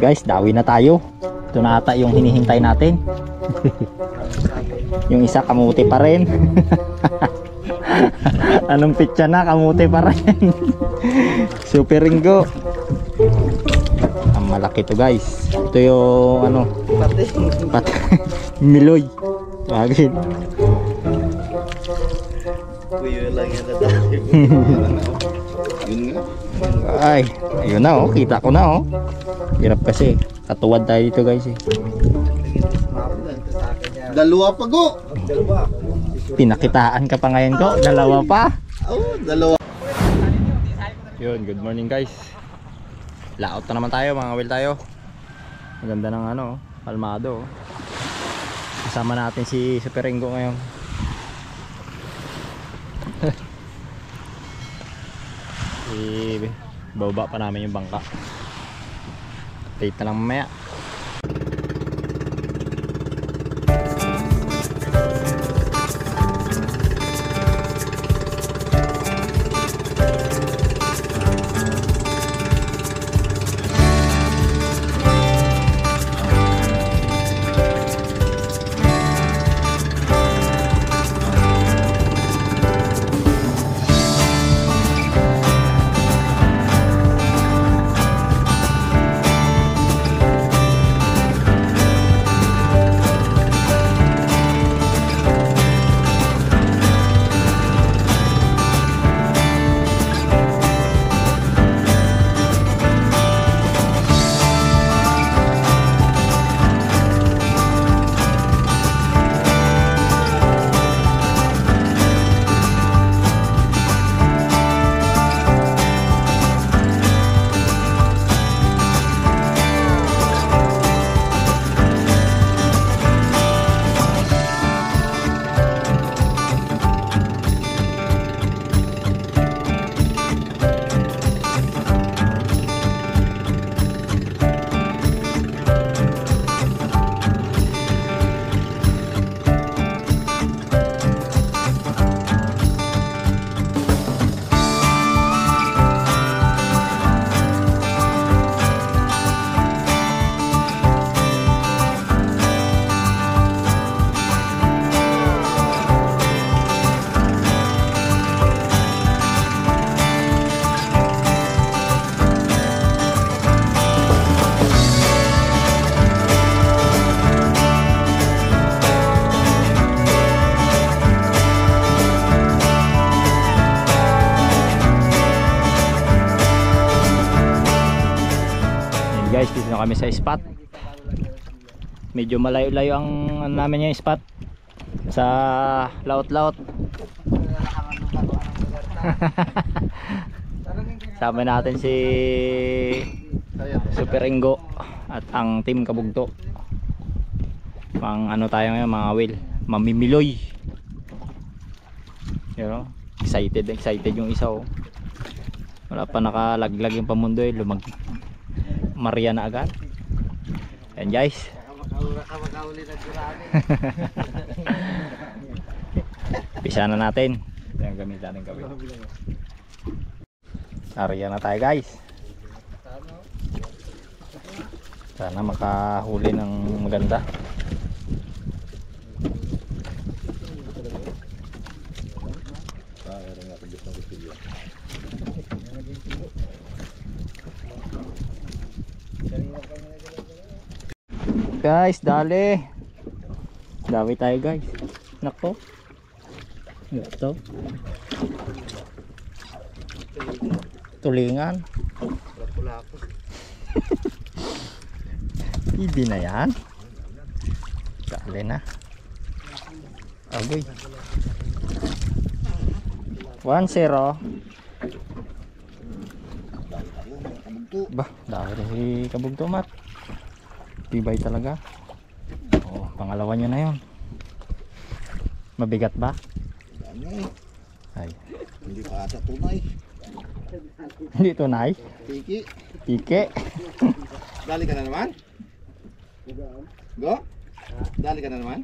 Guys, dawi na tayo. Ito na ata yung hinihintay natin. Yung isa kamuti pa rin. Anong pitsa na, kamuti pa rin. Super Ringo. Ang malaki to guys. Ito yung ano, Miloy. Bagay. Ay, ayun na oh, kita ko na oh. Hirap kasi, katuwad tayo dito guys eh. Dalawa pa go. Pinakitaan ka pa ngayon ko, dalawa pa. Oh, dalawa. Yun, good morning guys. Laot na naman tayo, mga will tayo. Maganda ng ano, kalmado. Kasama natin si Super Ringo ngayon. Bababa pa namin yung bangka. Update na lang mamaya. Guys, dito na kami sa spot. Medyo malayo-layo ang namin yung spot. Sa laot-laot. Sama natin si Super Ringo at ang team Kabugto. Pang ano tayo ngayon, mga will, mamimiloy. You know, excited yung isa oh. Wala pa nakalaglag yung pamundoy, Maria na agad. Yan guys. Pisa na natin. Ito yung gamit natin kawin. Maria na tayo guys. Sana makahuli ng maganda. Guys, dali. Dawi tayo guys. Nako. Ito. Tulingan. Hindi na yan. Dali na. Agoy. 1-0. Bah, dawi na si Kabugto mat. Tibay talaga. Oh, pangalawa niya na 'yon. Mabigat ba? Ay. Hindi pa ata tunay. Hindi tunay? Piki. Pike. Dali ka na naman? Go? Dali ka na naman?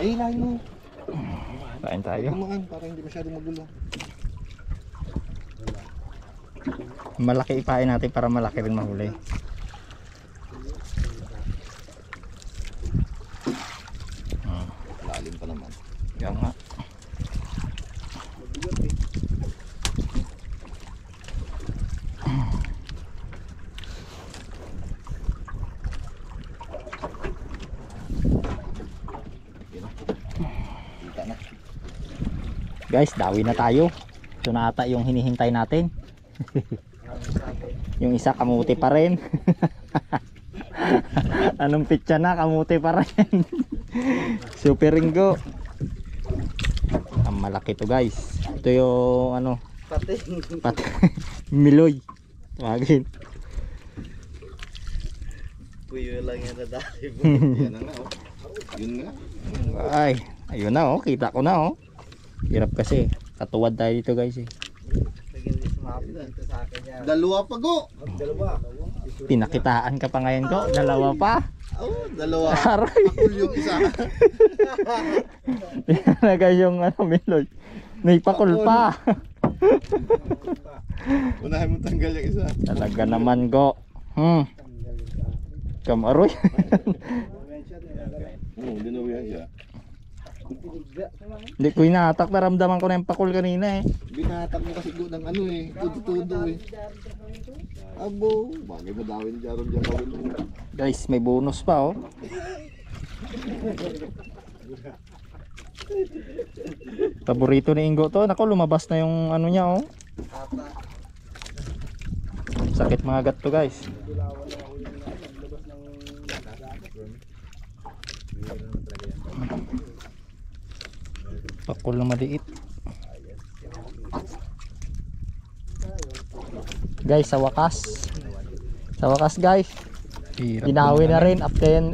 Ay, lain mo. Kain tayo. Kumaan para hindi masyadong magulo. Malaki ipain natin para malaki rin mahuli. Lalim pa naman. Yan nga. Kita na. Guys, dawi na tayo. Ito na ata yung hinihintay natin. Yung isa kamuti pa rin. Anong pitsa na, kamuti pa rin. Super Ringo. Ang malaki to guys. Ito yung ano, pati Miloy. Tawagin. Puyo lang yan na dahil. Yan na nga oh. Yun nga. Ay, ayun na oh, kita ko na oh. Hirap kasi. Katuwad tayo dito guys eh. Dalawa pa go. Dalawa. Pinakitaan ka pa ngayon ko. Dalawa pa. Oh, dalawa. Aray. Pakul yung isa. Yan na guys yung ano, Miloy. May pakul pa. Unahin mo tanggal yung isa. Talaga naman go. Kamaroy. Oo, dinawihan siya. Hindi ko inatak, naramdaman ko na yung pakul kanina eh. Binatak mo kasi go ng ano eh. Tudo-tudo eh. Abo, bagay na dawin ni Jaron dyan kawin. Guys, may bonus pa oh. Paborito ni Ingo to. Nako, lumabas na yung ano niya oh. Sakit mga gat to guys. Pakul na maliit. Guys, sa wakas guys, dinawi na rin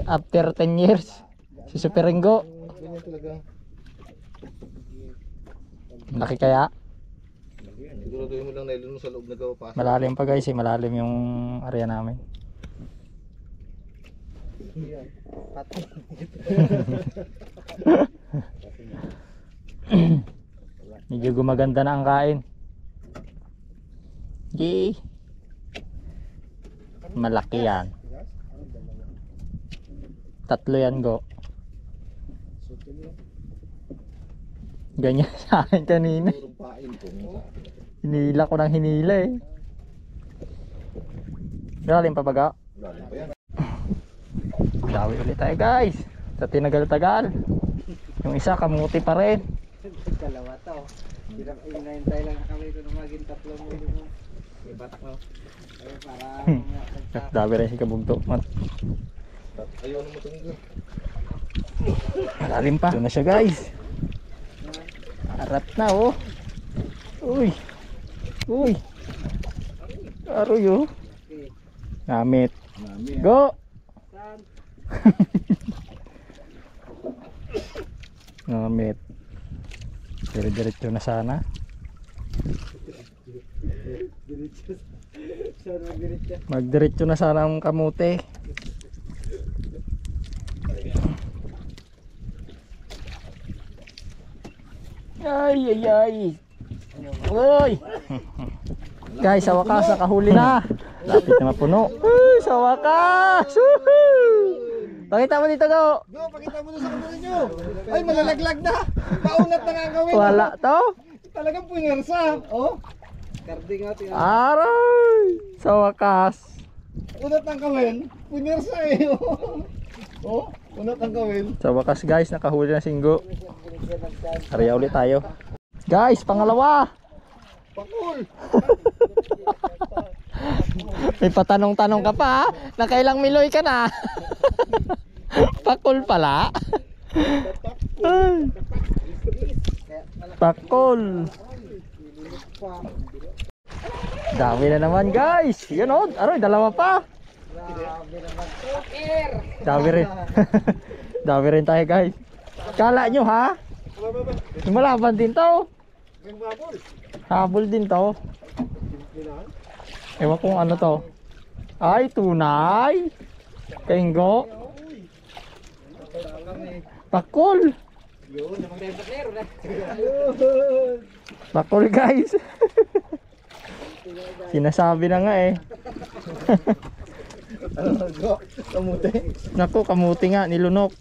after 10 years si Super Ringo. Ganyan talaga. Laki kaya? Siguraduhin mo lang nailun mo sa loob na gawapasa. Malalim pa guys eh, malalim yung area namin. Medyo gumaganda na ang kain. Yay! Malaki yan. Tatlo yan go. Ganyan sa akin kanina. Hinila ko ng hinila eh. Galing pa baga. Galing pa yan. Dawi ulit tayo guys. Sa tinagal-tagal. Yung isa kamuti pa rin. Dalawa to. Hinahintay lang kami kung maging tatlong ulo mo. May batak mo. Ay, para Dawi rin si kabugto. Ayaw na matunggo. Malalim pa. Ito na siya guys. Harap na oh. Uy. Uy. Aroy oh. Namit. Go. Namit. Dire-diretso na sana. Magdiretso na sana ang kamote. Ay ay ay. Uy. Guys, sa wakas nakahuli na. Lapit na mapuno. Uy, sa wakas. Pakita mo dito go. Go, pakita mo na sa kamera nyo. Ay, malalaglag na. Paunat na nga ang gawin. Wala to. Talagang punersa. Oh, karding natin. Aray. Sa wakas. unat ang gawin. Punersa eh. Oh, unat ang gawin. Sa wakas guys, nakahuli na singgo. Ariya ulit tayo. Guys, pangalawa. Pakul. May patanong-tanong ka pa ha? Nakailang Miloy ka na? Pakul pala. Ay. Pakul. Dami na naman guys. Yan o, aroy, dalawa pa. Dami rin. Dami rin tayo guys. Kala nyo ha? Malaban din to. Habol din to. Ewan kung ano to. Ay, tunay. Kainggo. Pakul. Pakul guys. Sinasabi na nga eh. Ano go? Kamuti. Naku, kamuti nga, nilunok.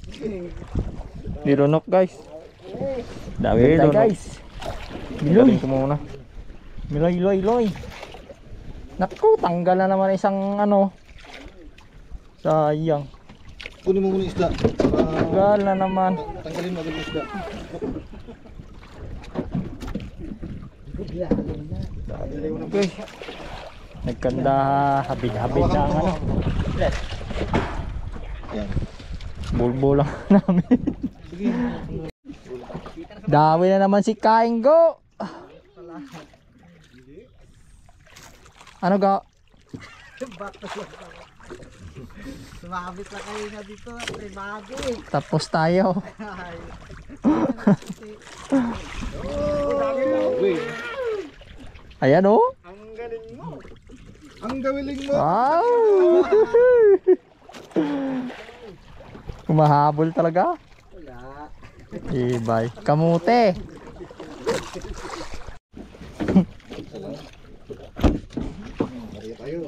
Nilunok guys. Dami tayo guys. Miloy ko muna. Miloy. Naku, tanggal na naman isang ano. Sayang. Kunin mo muna yung isda. Tanggal na naman. Tanggalin mo agad yung isda. Okay. Nagkanda habid-habid na ang ano. Yan. Bulbo lang namin. Dawi na naman si Kaingo. Ano ga? Sumabit lang kayo na dito at may bago eh. Tapos tayo. Ayan oh. Ang galing mo. Ang gawiling mo. Wow. Kumahabol talaga. Wala. Ibay. Kamute.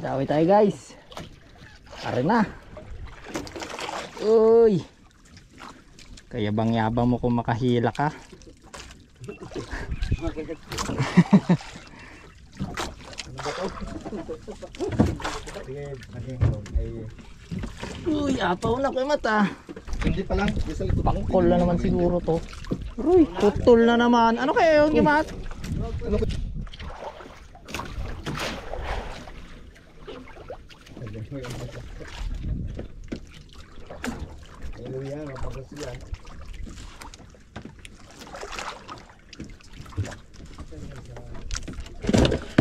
Dawi tayo guys. Are na. Uy. Kaya bang yabang mo kung makahila ka? Uy, apaw na ko yung mata. Hindi pa lang. Isa lang. Pakol na naman siguro to. Uy, tutol na naman. Ano kaya yung gimat?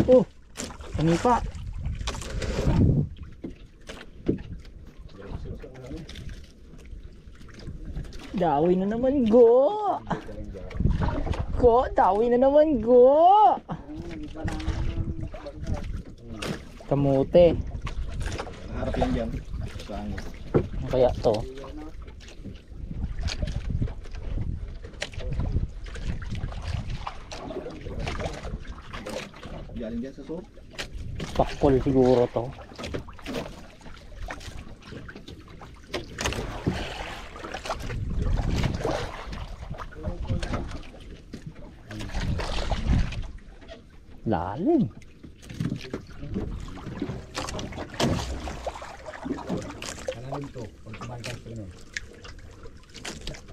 Oh, kanipa. Dawi na naman go. Dawi na naman go. Kamote. Harap yan dyan. Sa angin. Ano kaya to? Galing dyan sa soap. Pakol siguro to. Lalim.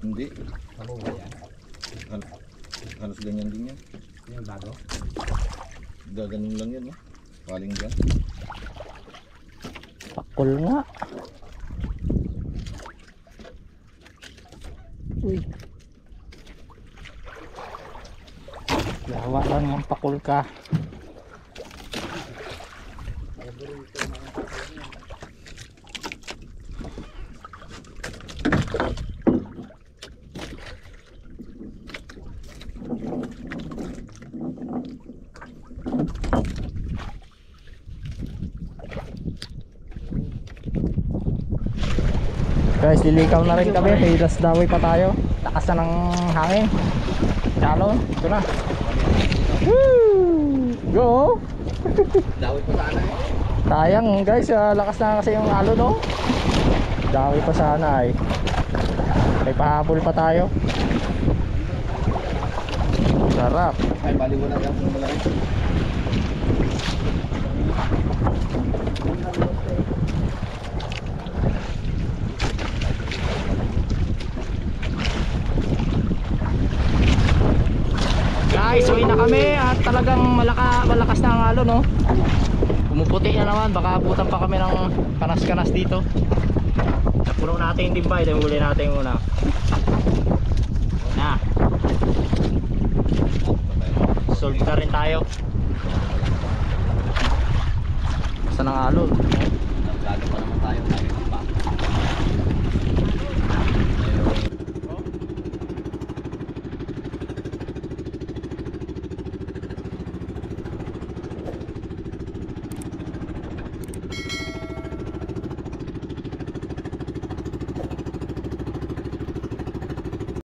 Hindi. Halos ganyan din yan. Yung bago? Gaganon lang yan. Paling dyan. Pakol nga. Uy. Lawa lang ang pakol ka. Guys, lilikaw na rin kami. Hilas dawi pa tayo. Lakas na ng hangin. Chalo, ito na. Woo! Go! Dawi pa sana eh. Sayang guys, lakas na kasi yung alon no. Dawi pa sana eh. May pahabol pa tayo. Sarap. Ay, bali mo na yan kung malaki. Guys, uwi na kami at talagang malakas na ang alon no. Pumuputi na naman, baka abutan pa kami ng kanas-kanas dito. Napuno natin yung timbay, dahil huli natin muna. Na. Solve na rin tayo. Saan ang alon? Naglalo pa naman tayo pa.